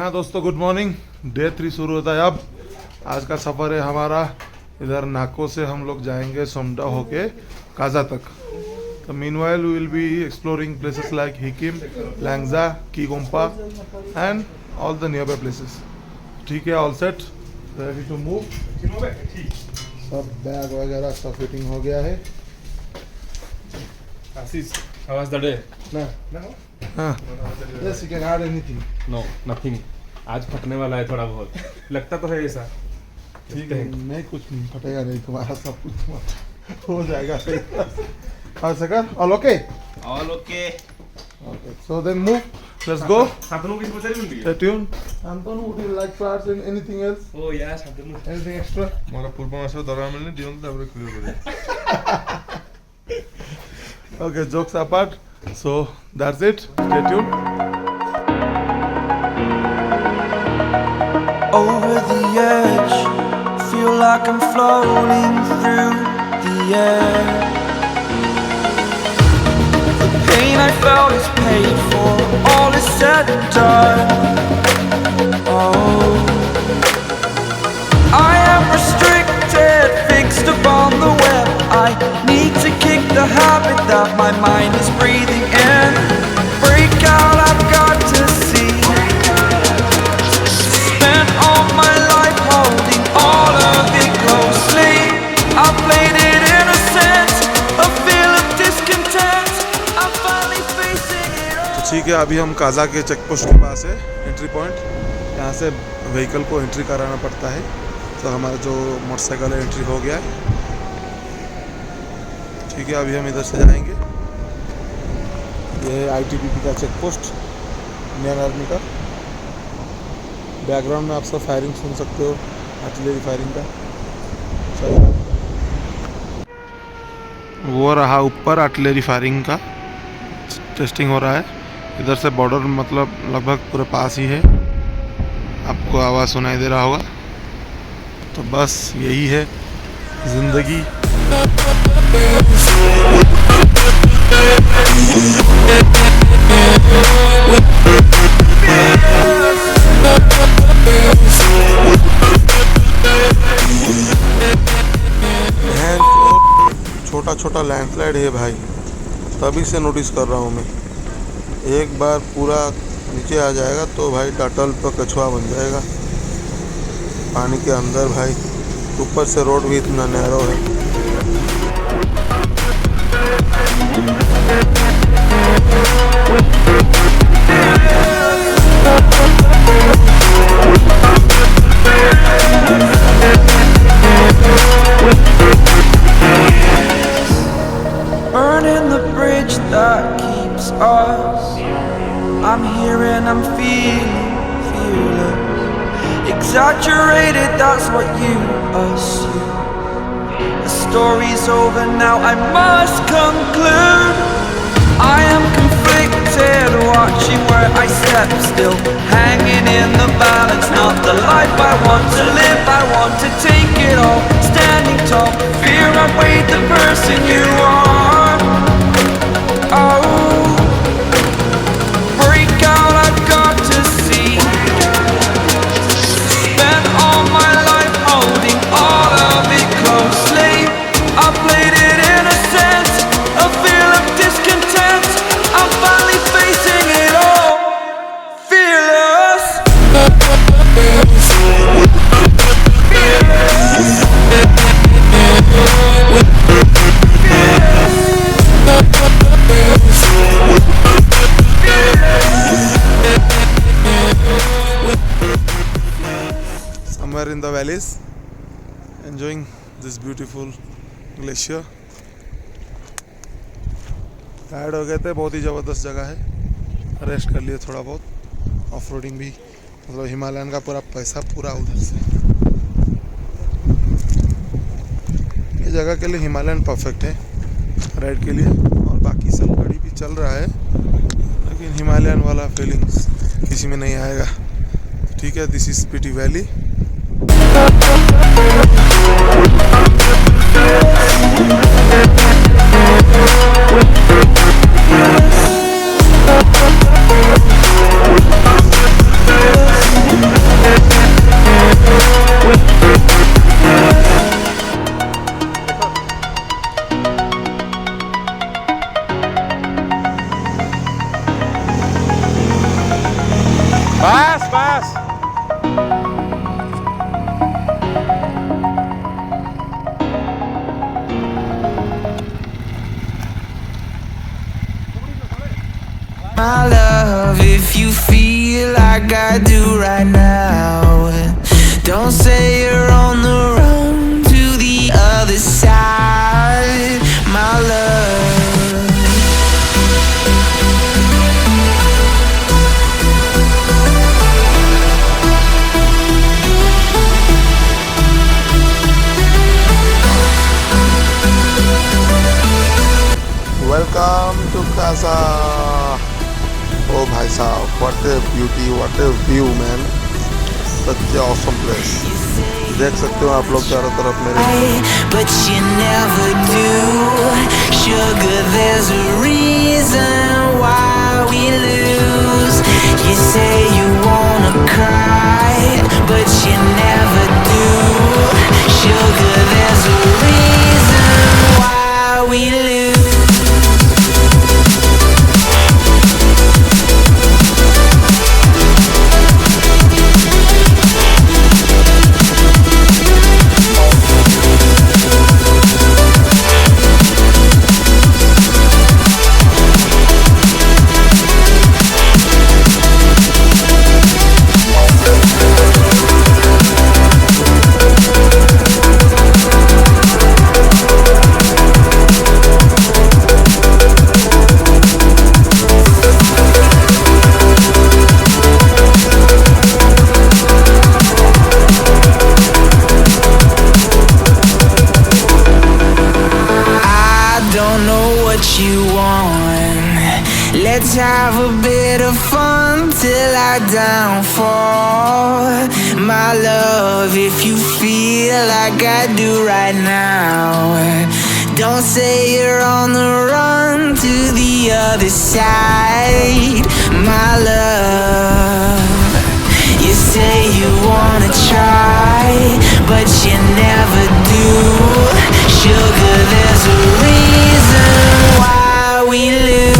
हाँ दोस्तों, good morning. Day 3 शुरू होता है अब। आज का सफ़र है हमारा इधर नाको से हम लोग जाएंगे सोमडा होके काजा तक। तो meanwhile we will be exploring places like Hikkim, Langza, Key Gompa and all the nearby places. ठीक है, all set, ready to move. सब बैग वगैरह सब फिटिंग हो गया है। Assis, how was the day? ना हाँ, yes, you can add anything. No, nothing. आज फटने वाला है थोड़ा बहुत, लगता तो है ऐसा। ठीक है, नहीं कुछ नहीं फटेगा, नहीं तुम्हारा सब कुछ हो जाएगा सही। हाँ sucker, all okay? All okay. Okay, so then move. Let's go. सातनों की special mill Stay tuned. Antonu, would you like to add anything else? Oh yeah, सातनों। Anything extra? मला पूर्व मासो दरवा मिलने दियों तो ताबरे क्लियर करे। Okay, jokes apart. So that's it. Stay tuned. Over the edge, feel like I'm floating through the air. The pain I felt is paid for, all is said and done. Oh, I am restricted, fixed upon the web. I need to kick the habit that my mind is breathing in. Break out, I've got to see. Spent all my life holding all of it closely. I played it innocent, a feel of discontent. I'm finally facing it all. तो ठीक है, अभी हम काजा के check post के पास है, entry point. यहाँ से व्हीकल को एंट्री कराना पड़ता है। तो हमारा जो मोटरसाइकिल है एंट्री हो गया है। ठीक है, अभी हम इधर से जाएंगे। ये है आईटीबीपी का चेक पोस्ट, इंडियन आर्मी का। बैकग्राउंड में आप सब फायरिंग सुन सकते हो, आर्टिलरी फायरिंग का। वो रहा ऊपर आर्टिलरी फायरिंग का टेस्टिंग हो रहा है। इधर से बॉर्डर मतलब लगभग पूरे पास ही है। आपको आवाज़ सुनाई दे रहा होगा। तो बस यही है ज़िंदगी। छोटा छोटा लैंडस्लाइड है भाई, तभी से नोटिस कर रहा हूँ मैं। एक बार पूरा नीचे आ जाएगा तो भाई टाटल पर कछुआ बन जाएगा पानी के अंदर भाई। ऊपर से रोड भी इतना नैरो है। Burning the bridge that keeps us. I'm here and I'm feeling fearless. Exaggerated, that's what you assume. The story's over now, I must conclude. I am conflicted, watching where I step still, hanging in the balance. Not the life I want to live, I want to take it all. Standing tall, fear I weighed the person you are. Oh, break out, I've got to see. Spent all my life holding all of it closely. I played it innocent, a feel of discontent. I'm finally facing it all, fearless. Somewhere in the valleys, enjoying this beautiful glacier. Tired हो गए थे, बहुत ही ज़बरदस्त जगह है। Rest कर लिए थोड़ा बहुत। ऑफ रोडिंग भी मतलब हिमालयन का पूरा पैसा पूरा उधर से। ये जगह के लिए हिमालयन परफेक्ट है राइड के लिए। और बाकी सब गाड़ी भी चल रहा है, लेकिन हिमालयन वाला फीलिंग्स किसी में नहीं आएगा। ठीक है, this is Spiti valley. like I do right now. Don't say you're on the run to the other side, my love. Welcome to Kaza. Oh भाई साहब, what a beauty, what a view man. Such a awesome place. देख सकते हो आप लोग चारों तरफ मेरे. But you never do. Sugar, there's a reason why we lose. You say you wanna cry, but you never do. Sugar, there's a reason why we lose. Let's have a bit of fun till I downfall, my love. If you feel like I do right now, don't say you're on the run to the other side, my love. You say you wanna try, but you never do. Sugar, there's a reason why we lose.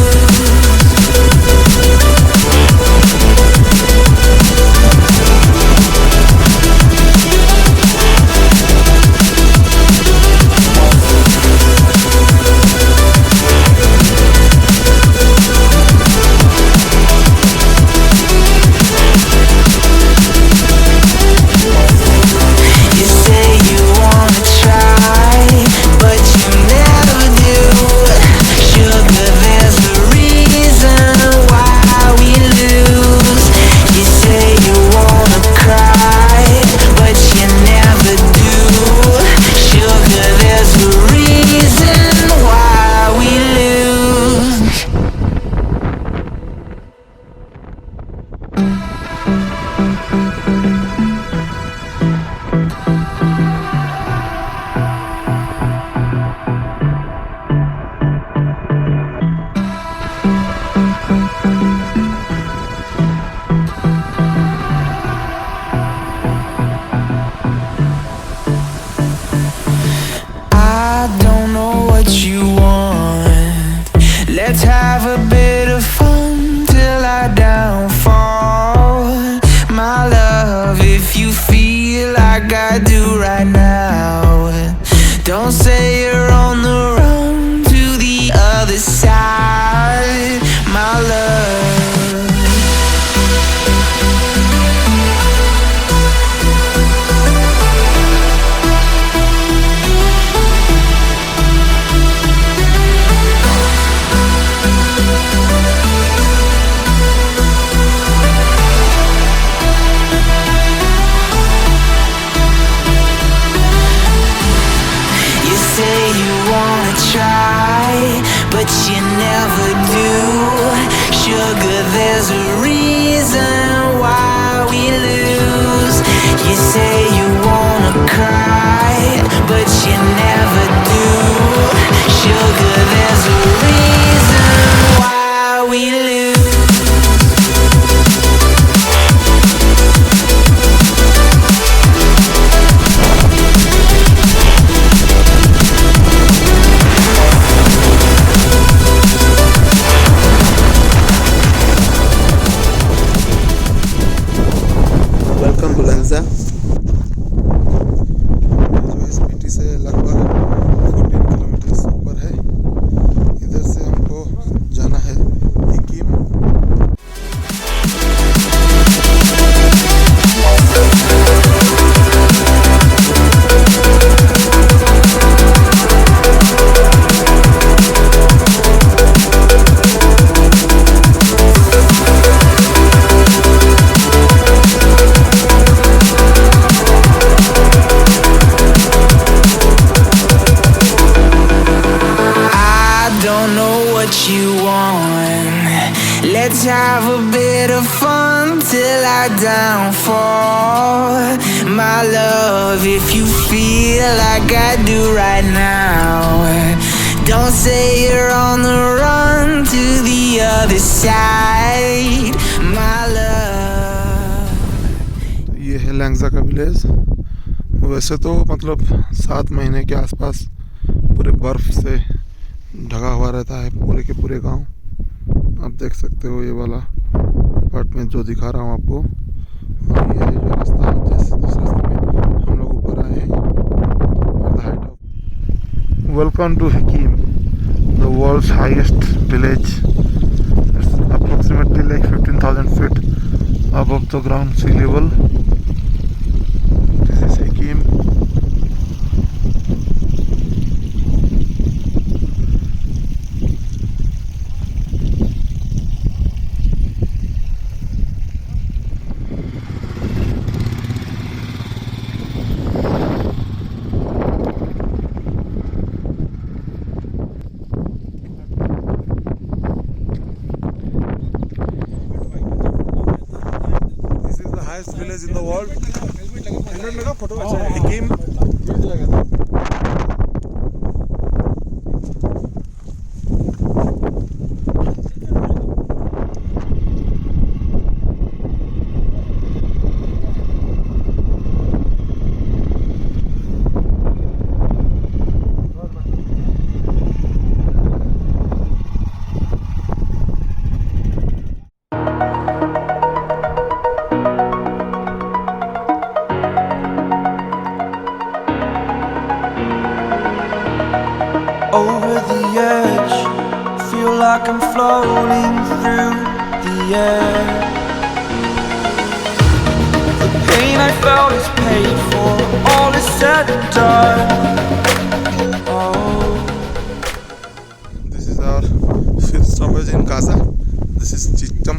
Let's have a bit of fun till I downfall, my love. If you feel like I do right now, don't say you're on the run to the other side, my love. But you never do. Sugar, there's a reason why we lose. You say you wanna cry, but you never do. Sugar, there's a reason why we lose. Welcome to Langza. जो है स्पीति से लगभग 14 kilometre ऊपर है। इधर से हमको जाना है Hikkim. have a bit of fun till I downfall. My love, if you feel like I do right now, don't say you're on the run to the other side, my love. ये है लैंग्जा का विलेज। वैसे तो मतलब 7 महीने के आसपास पूरे बर्फ से ढका हुआ रहता है पूरे के पूरे गांव। आप देख सकते हो ये वाला पार्ट में जो दिखा रहा हूँ आपको। और ये जो रास्ता जिस रास्ते में हम लोग ऊपर आए हैं, welcome to Hikkim, the world's highest village. It's approximately like 15,000 feet above the ground sea level. This is Hikkim. Village in the world. Hikkim. Over the edge, feel like I'm floating through the air. The pain I felt is paid for, all is said and done. Oh. This is our 5th stoppage in Kaza. This is Chicham,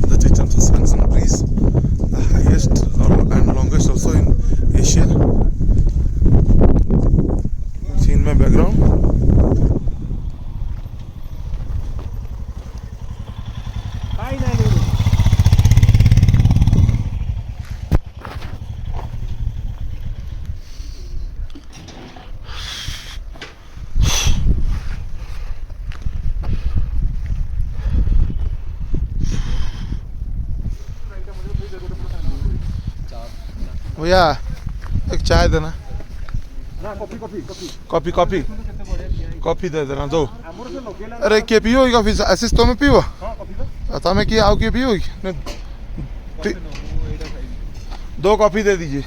the Chicham suspension bridge, the highest and longest also in Asia. See in my background. भैया एक चाय देना। Coffee दे देना दो। अरे के पियोगी coffee? ऐसे तो मैं पियो तमें कि आओ के पियोगी? 2 कॉफी दे दीजिए।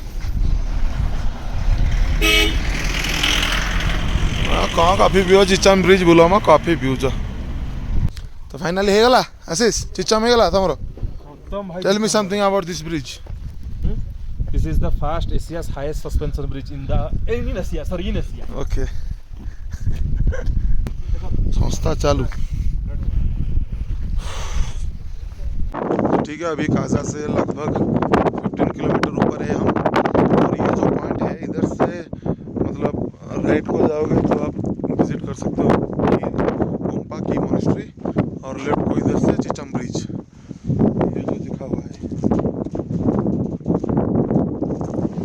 कहाँ कॉफी पियो? चिचम ब्रिज बोलो मैं कॉफी पियूच। तो फाइनली हे गला आशीष, चिचम हे गला तमरो। Tell me something about this bridge. This is the first Asia's highest suspension bridge in Asia. Sorry, in Asia. Okay. संस्था चालू। ठीक है, अभी काजा से लगभग 15 किलोमीटर ऊपर है हम। और ये जो पॉइंट है इधर से मतलब राइट को जाओगे तो आप विजिट कर सकते हो गोम्पा की मॉनेस्ट्री, और लेफ्ट को इधर से चिचम ब्रिज, ये जो दिखा हुआ है।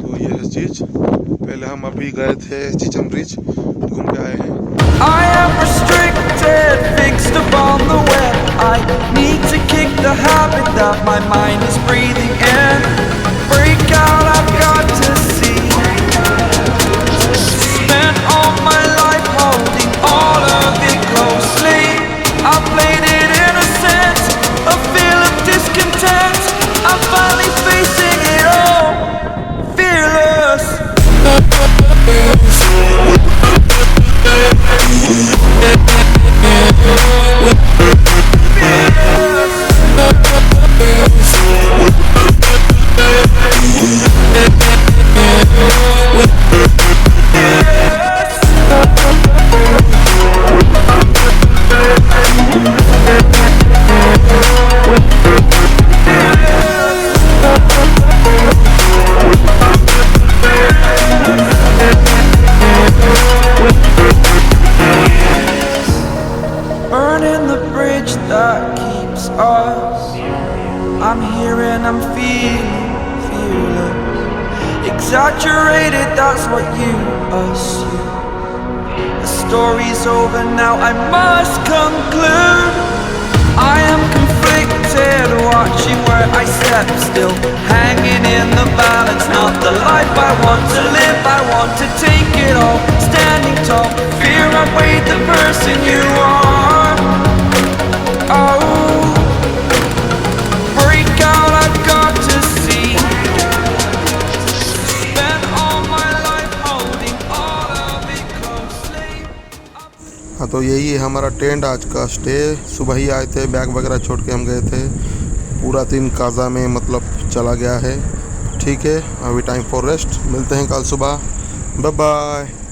तो ये है चीज। पहले हम अभी गए थे चिचम ब्रिज, घूम के आए हैं। I am restricted, fixed upon the web. I need to kick the habit that my mind is breathing in. Break out, I've got to see. Spent all my life holding all of it closely. I played it innocent, a feel of discontent. I'm finally facing it all, fearless. exaggerated, that's what you assume. The story's over now, I must conclude. I am conflicted, watching where I step, still hanging in the balance. Not the life I want to live, I want to take it all. Standing tall, fear outweighed the person you are. Oh, break out, I've got to see. Spent all my life holding all of it closely. हाँ, तो यही है हमारा tent आज का stay. सुबह ही आए थे, बैग वगैरह छोड़ के हम गए थे। पूरा दिन काजा में मतलब चला गया है। ठीक है, अभी टाइम फॉर रेस्ट। मिलते हैं कल सुबह। Bye bye.